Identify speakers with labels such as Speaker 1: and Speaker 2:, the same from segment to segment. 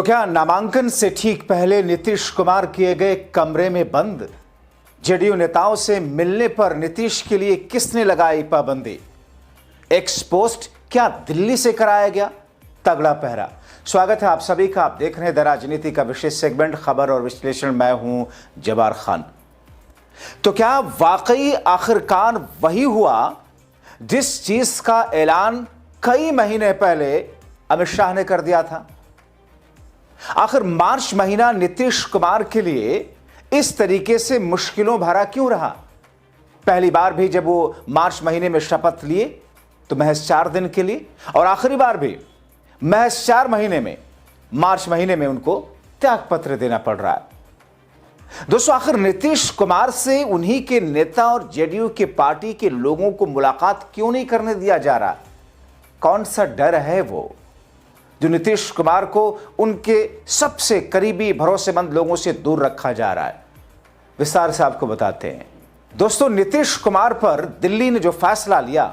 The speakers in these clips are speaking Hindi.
Speaker 1: तो क्या नामांकन से ठीक पहले नीतीश कुमार किए गए कमरे में बंद? जेडीयू नेताओं से मिलने पर नीतीश के लिए किसने लगाई पाबंदी? एक्सपोस्ट क्या दिल्ली से कराया गया? तगड़ा पहरा। स्वागत है आप सभी का। आप देख रहे हैं द राजनीति का विशेष सेगमेंट खबर और विश्लेषण। मैं हूं जबार खान। तो क्या वाकई आखिरकार वही हुआ जिस चीज का ऐलान कई महीने पहले अमित शाह ने कर दिया था? आखिर मार्च महीना नीतीश कुमार के लिए इस तरीके से मुश्किलों भरा क्यों रहा? पहली बार भी जब वो मार्च महीने में शपथ लिए तो महज 4 दिन के लिए, और आखिरी बार भी महज 4 महीने में मार्च महीने में उनको त्यागपत्र देना पड़ रहा है। दोस्तों, आखिर नीतीश कुमार से उन्हीं के नेता और जेडीयू के पार्टी के लोगों को मुलाकात क्यों नहीं करने दिया जा रहा? कौन सा डर है वो जो नीतीश कुमार को उनके सबसे करीबी भरोसेमंद लोगों से दूर रखा जा रहा है? विस्तार से आपको बताते हैं। दोस्तों, नीतीश कुमार पर दिल्ली ने जो फैसला लिया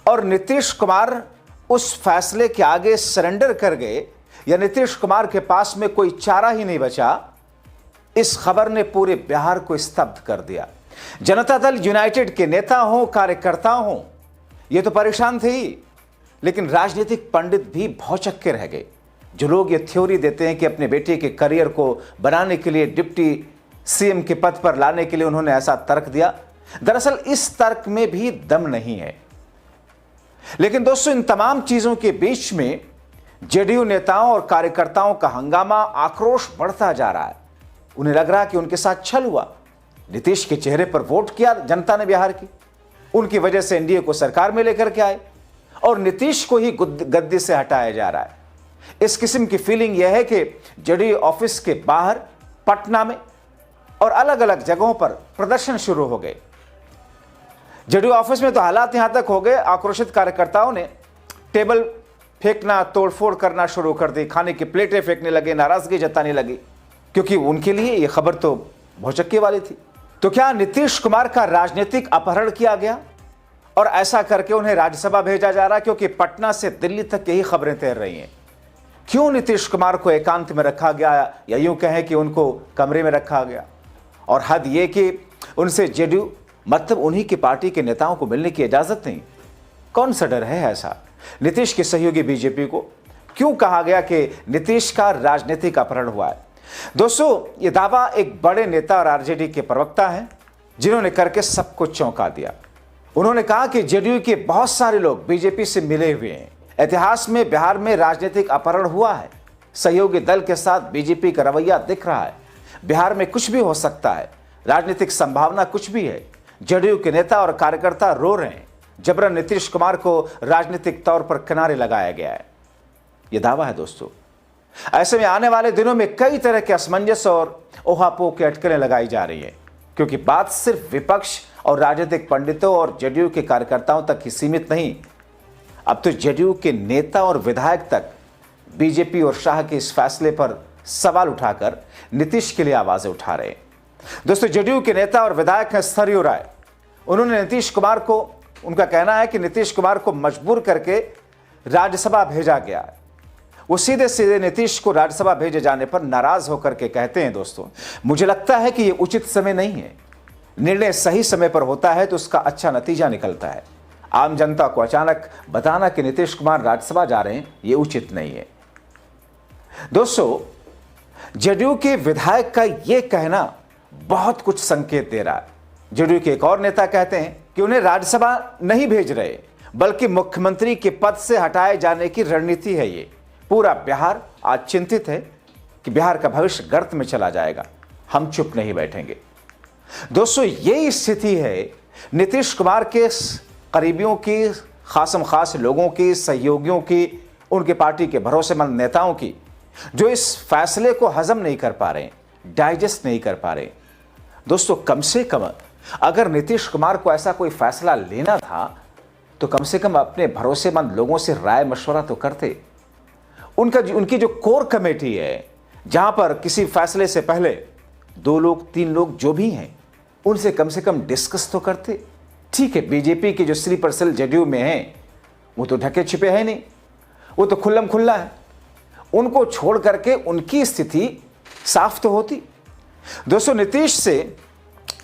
Speaker 1: और नीतीश कुमार उस फैसले के आगे सरेंडर कर गए या नीतीश कुमार के पास में कोई चारा ही नहीं बचा, इस खबर ने पूरे बिहार को स्तब्ध कर दिया। जनता दल यूनाइटेड के नेता हों, कार्यकर्ता हों, ये तो परेशान थे ही, लेकिन राजनीतिक पंडित भी भौचक्के रह गए। जो लोग ये थ्योरी देते हैं कि अपने बेटे के करियर को बनाने के लिए डिप्टी सीएम के पद पर लाने के लिए उन्होंने ऐसा तर्क दिया, दरअसल इस तर्क में भी दम नहीं है। लेकिन दोस्तों, इन तमाम चीजों के बीच में जेडीयू नेताओं और कार्यकर्ताओं का हंगामा, आक्रोश बढ़ता जा रहा है। उन्हें लग रहा कि उनके साथ छल हुआ। नीतीश के चेहरे पर वोट किया जनता ने बिहार की, उनकी वजह से एनडीए को सरकार में लेकर के आए और नीतीश को ही गद्दी से हटाया जा रहा है। इस किस्म की फीलिंग यह है कि जेडीयू ऑफिस के बाहर, पटना में और अलग अलग जगहों पर प्रदर्शन शुरू हो गए। जेडीयू ऑफिस में तो हालात यहां तक हो गए, आक्रोशित कार्यकर्ताओं ने टेबल फेंकना, तोड़फोड़ करना शुरू कर दी, खाने की प्लेटें फेंकने लगे, नाराजगी जताने लगी, क्योंकि उनके लिए यह खबर तो भौचक्के वाली थी। तो क्या नीतीश कुमार का राजनीतिक अपहरण किया गया और ऐसा करके उन्हें राज्यसभा भेजा जा रहा? क्योंकि पटना से दिल्ली तक यही खबरें तैर रही हैं। क्यों नीतीश कुमार को एकांत में रखा गया, या यूं कहें कि उनको कमरे में रखा गया? और हद यह कि उनसे जेडीयू मतलब उन्हीं की पार्टी के नेताओं को मिलने की इजाजत नहीं। कौन सा डर है ऐसा? नीतीश के सहयोगी बीजेपी को क्यों कहा गया कि नीतीश का राजनीतिक अपहरण हुआ है? दोस्तों, यह दावा एक बड़े नेता और आरजेडी के प्रवक्ता हैं जिन्होंने करके सबको चौंका दिया। उन्होंने कहा कि जेडीयू के बहुत सारे लोग बीजेपी से मिले हुए हैं। इतिहास में बिहार में राजनीतिक अपहरण हुआ है। सहयोगी दल के साथ बीजेपी का रवैया दिख रहा है। बिहार में कुछ भी हो सकता है, राजनीतिक संभावना कुछ भी है। जेडीयू के नेता और कार्यकर्ता रो रहे हैं। जबरन नीतीश कुमार को राजनीतिक तौर पर किनारे लगाया गया है, यह दावा है। दोस्तों, ऐसे में आने वाले दिनों में कई तरह के असमंजस और ओहापोह की अटकलें लगाई जा रही है, क्योंकि बात सिर्फ विपक्ष और राजनीतिक पंडितों और जेडीयू के कार्यकर्ताओं तक ही सीमित नहीं। अब तो जेडीयू के नेता और विधायक तक बीजेपी और शाह के इस फैसले पर सवाल उठाकर नीतीश के लिए आवाजें उठा रहे हैं। दोस्तों, जेडीयू के नेता और विधायक हैं सरयू राय। उन्होंने नीतीश कुमार को, उनका कहना है कि नीतीश कुमार को मजबूर करके राज्यसभा भेजा गया है। वो सीधे सीधे नीतीश को राज्यसभा भेजे जाने पर नाराज होकर के कहते हैं, दोस्तों, मुझे लगता है कि यह उचित समय नहीं है। निर्णय सही समय पर होता है तो उसका अच्छा नतीजा निकलता है। आम जनता को अचानक बताना कि नीतीश कुमार राज्यसभा जा रहे हैं, यह उचित नहीं है। दोस्तों, जेडीयू के विधायक का यह कहना बहुत कुछ संकेत दे रहा है। जेडीयू के एक और नेता कहते हैं कि उन्हें राज्यसभा नहीं भेज रहे, बल्कि मुख्यमंत्री के पद से हटाए जाने की रणनीति है। ये पूरा बिहार आज चिंतित है कि बिहार का भविष्य गर्त में चला जाएगा। हम चुप नहीं बैठेंगे। दोस्तों, यही स्थिति है नीतीश कुमार के करीबियों की, खासम खास लोगों की, सहयोगियों की, उनके पार्टी के भरोसेमंद नेताओं की, जो इस फैसले को हजम नहीं कर पा रहे, डाइजेस्ट नहीं कर पा रहे। दोस्तों, कम से कम अगर नीतीश कुमार को ऐसा कोई फैसला लेना था तो कम से कम अपने भरोसेमंद लोगों से राय मशवरा तो करते। उनकी जो कोर कमेटी है, जहां पर किसी फैसले से पहले 2 लोग 3 लोग जो भी हैं, उनसे कम से कम डिस्कस तो करते। ठीक है, बीजेपी की जो स्लीपर सेल जेडीयू में है वो तो ढके छिपे है नहीं, वो तो खुल्लम खुल्ला है। उनको छोड़ करके उनकी स्थिति साफ तो होती। दोस्तों, नीतीश से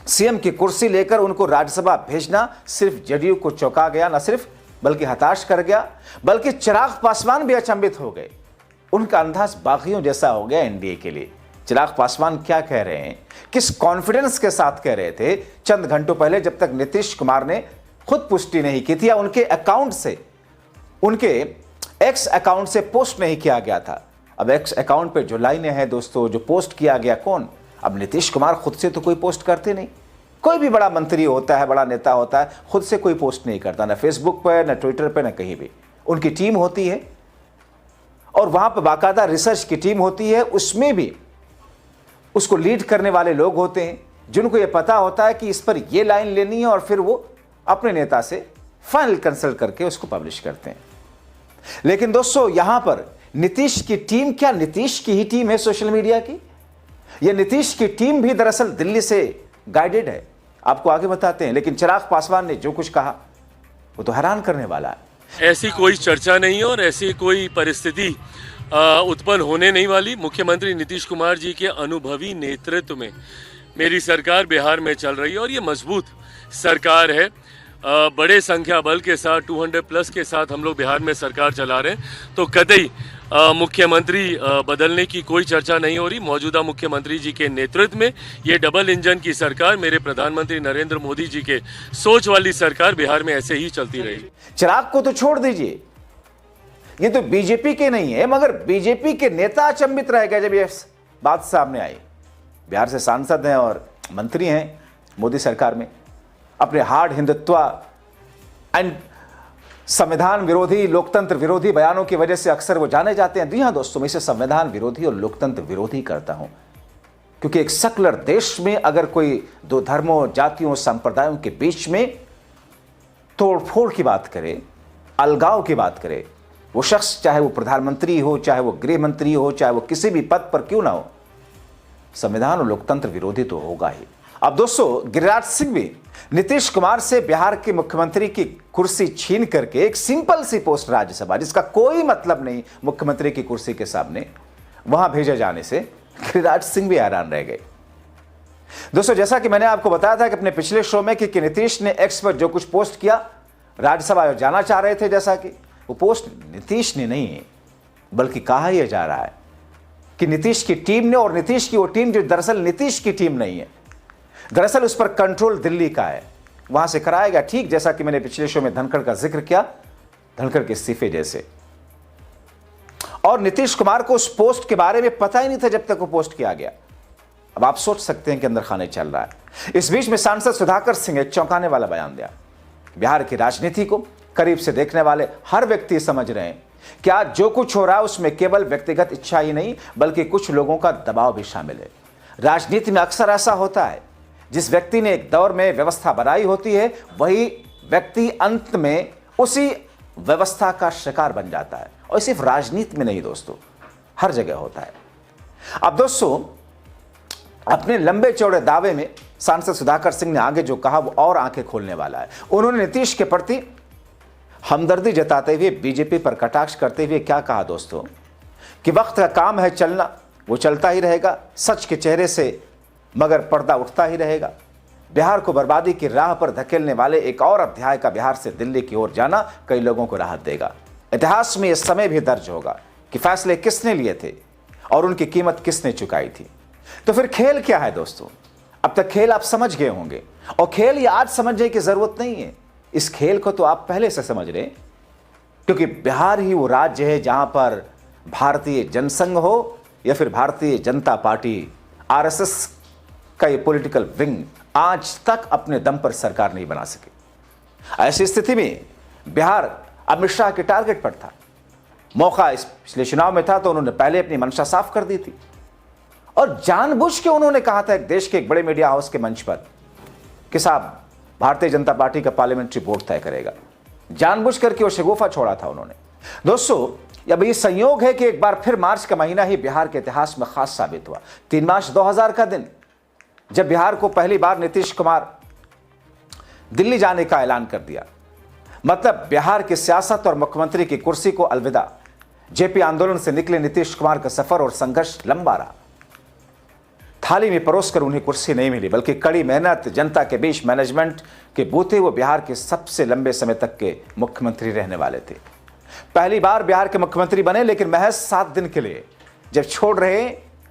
Speaker 1: सीएम की कुर्सी लेकर उनको राज्यसभा भेजना सिर्फ जदयू को चौंका गया, न सिर्फ बल्कि हताश कर गया, बल्कि चिराग पासवान भी अचंभित हो गए। उनका अंदाज बागियों जैसा हो गया एनडीए के लिए। चिराग पासवान क्या कह रहे हैं, किस कॉन्फिडेंस के साथ कह रहे थे चंद घंटों पहले, जब तक नीतीश कुमार ने खुद पुष्टि नहीं की थी या उनके अकाउंट से, उनके एक्स अकाउंट से पोस्ट नहीं किया गया था। अब एक्स अकाउंट पे जो लाइनें हैं दोस्तों, जो पोस्ट किया गया, कौन? अब नीतीश कुमार खुद से तो कोई पोस्ट करते नहीं। कोई भी बड़ा मंत्री होता है, बड़ा नेता होता है, खुद से कोई पोस्ट नहीं करता, ना फेसबुक पर, ना ट्विटर पर, ना कहीं भी। उनकी टीम होती है और वहां पर बाकायदा रिसर्च की टीम होती है, उसमें भी उसको लीड करने वाले लोग होते हैं जिनको ये पता होता है कि इस पर ये लाइन लेनी है, और फिर वो अपने नेता से फाइनल कंसल्ट करके उसको पब्लिश करते हैं। लेकिन दोस्तों, यहां पर नीतीश की टीम, क्या नीतीश की ही टीम है सोशल मीडिया की? यह नीतीश की टीम भी दरअसल दिल्ली से गाइडेड है, आपको आगे बताते हैं। लेकिन चिराग पासवान ने जो कुछ कहा वो तो हैरान करने वाला है।
Speaker 2: ऐसी कोई चर्चा नहीं है और ऐसी कोई परिस्थिति उत्पन्न होने नहीं वाली। मुख्यमंत्री नीतीश कुमार जी के अनुभवी नेतृत्व में मेरी सरकार बिहार में चल रही है और ये मजबूत सरकार है। बड़े संख्या बल के साथ 200+ के साथ हम लोग बिहार में सरकार चला रहे हैं। तो कतई मुख्यमंत्री बदलने की कोई चर्चा नहीं हो रही। मौजूदा मुख्यमंत्री जी के नेतृत्व में ये डबल इंजन की सरकार, मेरे प्रधानमंत्री नरेंद्र मोदी जी के सोच वाली सरकार बिहार में ऐसे ही चलती रहेगी।
Speaker 1: चिराग को तो छोड़ दीजिए, ये तो बीजेपी के नहीं है, मगर बीजेपी के नेता अचंभित रह गए जब ये बात सामने आई। बिहार से सांसद हैं और मंत्री हैं मोदी सरकार में, अपने हार्ड हिंदुत्व एंड संविधान विरोधी, लोकतंत्र विरोधी बयानों की वजह से अक्सर वो जाने जाते हैं। जी हाँ दोस्तों, मैं इसे संविधान विरोधी और लोकतंत्र विरोधी करता हूं, क्योंकि एक सेकुलर देश में अगर कोई दो धर्मों, जातियों, संप्रदायों के बीच में तोड़फोड़ की बात करे, अलगाव की बात करे, वो शख्स चाहे वो प्रधानमंत्री हो, चाहे वो गृह मंत्री हो, चाहे वो किसी भी पद पर क्यों ना हो, संविधान और लोकतंत्र विरोधी तो होगा ही। अब दोस्तों, गिरिराज सिंह भी नीतीश कुमार से बिहार के मुख्यमंत्री की कुर्सी छीन करके एक सिंपल सी पोस्ट राज्यसभा, जिसका कोई मतलब नहीं मुख्यमंत्री की कुर्सी के सामने, वहां भेजे जाने से गिरिराज सिंह भी हैरान रह गए। दोस्तों, जैसा कि मैंने आपको बताया था कि अपने पिछले शो में कि नीतीश ने एक्स पर जो कुछ पोस्ट किया, राज्यसभा जाना चाह रहे थे, जैसा कि वो पोस्ट नीतीश ने नहीं, बल्कि कहा यह जा रहा है कि नीतीश की टीम ने, और नीतीश की वो टीम जो दरअसल नीतीश की टीम नहीं है, दरअसल उस पर कंट्रोल दिल्ली का है, वहां से कराया गया। ठीक जैसा कि मैंने पिछले शो में धनखड़ का जिक्र किया, धनखड़ के इस्तीफे जैसे। और नीतीश कुमार को उस पोस्ट के बारे में पता ही नहीं था जब तक वो पोस्ट किया गया। अब आप सोच सकते हैं कि अंदर खाने चल रहा है। इस बीच में सांसद सुधाकर सिंह एक चौंकाने वाला बयान दिया। बिहार की राजनीति को करीब से देखने वाले हर व्यक्ति समझ रहे हैं कि आज जो कुछ हो रहा है उसमें केवल व्यक्तिगत इच्छा ही नहीं, बल्कि कुछ लोगों का दबाव भी शामिल है। राजनीति में अक्सर ऐसा होता है, जिस व्यक्ति ने एक दौर में व्यवस्था बनाई होती है, वही व्यक्ति अंत में उसी व्यवस्था का शिकार बन जाता है। और सिर्फ राजनीति में नहीं दोस्तों, हर जगह होता है। अब दोस्तों, अपने लंबे चौड़े दावे में सांसद सुधाकर सिंह ने आगे जो कहा वो और आंखें खोलने वाला है। उन्होंने नीतीश के प्रति हमदर्दी जताते हुए बीजेपी पर कटाक्ष करते हुए क्या कहा दोस्तों, कि वक्त का काम है चलना, वो चलता ही रहेगा, सच के चेहरे से मगर पर्दा उठता ही रहेगा। बिहार को बर्बादी की राह पर धकेलने वाले एक और अध्याय का बिहार से दिल्ली की ओर जाना कई लोगों को राहत देगा। इतिहास में इस समय भी दर्ज होगा कि फैसले किसने लिए थे और उनकी कीमत किसने चुकाई थी। तो फिर खेल क्या है दोस्तों? अब तक खेल आप समझ गए होंगे, और खेल ये आज समझने की जरूरत नहीं है, इस खेल को तो आप पहले से समझ रहे हैं, क्योंकि बिहार ही वो राज्य है जहां पर भारतीय जनसंघ हो या फिर भारतीय जनता पार्टी, आरएसएस का ये पॉलिटिकल विंग आज तक अपने दम पर सरकार नहीं बना सके। ऐसी स्थिति में बिहार अमित शाह के टारगेट पर था। मौका इस पिछले चुनाव में था तो उन्होंने पहले अपनी मंशा साफ कर दी थी, और जानबूझ के उन्होंने कहा था एक देश के एक बड़े मीडिया हाउस के मंच पर कि साहब भारतीय जनता पार्टी का पार्लियामेंट्री बोर्ड तय करेगा। जानबूझ करके वो शगुफा छोड़ा था उन्होंने। दोस्तों, अब ये संयोग है कि एक बार फिर मार्च का महीना ही बिहार के इतिहास में खास साबित हुआ। 3 मार्च 2000 का दिन, जब बिहार को पहली बार नीतीश कुमार दिल्ली जाने का ऐलान कर दिया। मतलब बिहार की सियासत और मुख्यमंत्री की कुर्सी को अलविदा। जेपी आंदोलन से निकले नीतीश कुमार का सफर और संघर्ष लंबा रहा। थाली में परोसकर उन्हें कुर्सी नहीं मिली, बल्कि कड़ी मेहनत, जनता के बीच मैनेजमेंट के बूते वो बिहार के सबसे लंबे समय तक के मुख्यमंत्री रहने वाले थे। पहली बार बिहार के मुख्यमंत्री बने, लेकिन महज 7 दिन के लिए। जब छोड़ रहे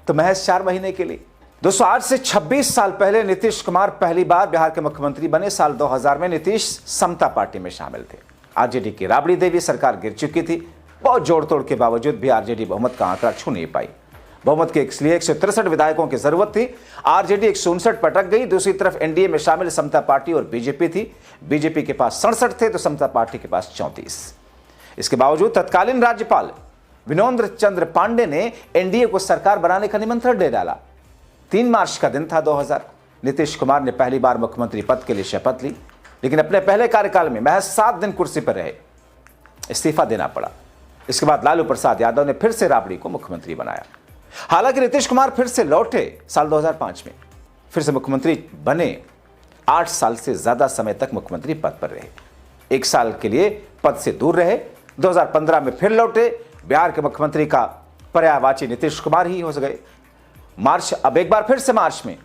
Speaker 1: तो महज 4 महीने के लिए। दोस्तों, आज से 26 साल पहले नीतीश कुमार पहली बार बिहार के मुख्यमंत्री बने। साल 2000 में नीतीश समता पार्टी में शामिल थे। आरजेडी की राबड़ी देवी सरकार गिर चुकी थी। बहुत जोड़ तोड़ के बावजूद भी आरजेडी बहुमत का आंकड़ा छू नहीं पाई। बहुमत के लिए 163 विधायकों की जरूरत थी। आरजेडी 159 पर अटक गई। दूसरी तरफ एनडीए में शामिल समता पार्टी और बीजेपी थी। बीजेपी के पास 67 थे तो समता पार्टी के पास 34। इसके बावजूद तत्कालीन राज्यपाल विनोद चंद्र पांडे ने एनडीए को सरकार बनाने का निमंत्रण दे डाला। 3 मार्च का दिन था 2000। नीतीश कुमार ने पहली बार मुख्यमंत्री पद के लिए शपथ ली, लेकिन अपने पहले कार्यकाल में महज 7 दिन कुर्सी पर रहे, इस्तीफा देना पड़ा। इसके बाद लालू प्रसाद यादव ने फिर से राबड़ी को मुख्यमंत्री बनाया। हालांकि नीतीश कुमार फिर से लौटे साल 2005 में, फिर से मुख्यमंत्री बने। 8 साल से ज्यादा समय तक मुख्यमंत्री पद पर रहे। 1 साल के लिए पद से दूर रहे। 2015 में फिर लौटे। बिहार के मुख्यमंत्री का पर्यायवाची नीतीश कुमार ही हो गए। अब एक बार फिर से मार्च में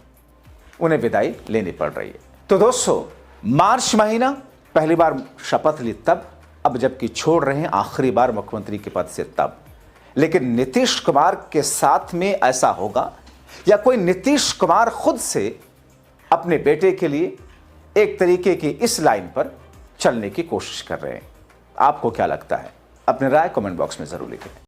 Speaker 1: उन्हें विदाई लेनी पड़ रही है। तो दोस्तों, मार्च महीना पहली बार शपथ ली तब, अब जबकि छोड़ रहे हैं आखिरी बार मुख्यमंत्री के पद से तब। लेकिन नीतीश कुमार के साथ में ऐसा होगा, या कोई नीतीश कुमार खुद से अपने बेटे के लिए एक तरीके की इस लाइन पर चलने की कोशिश कर रहे हैं? आपको क्या लगता है? अपनी राय कमेंट बॉक्स में जरूर लिखें।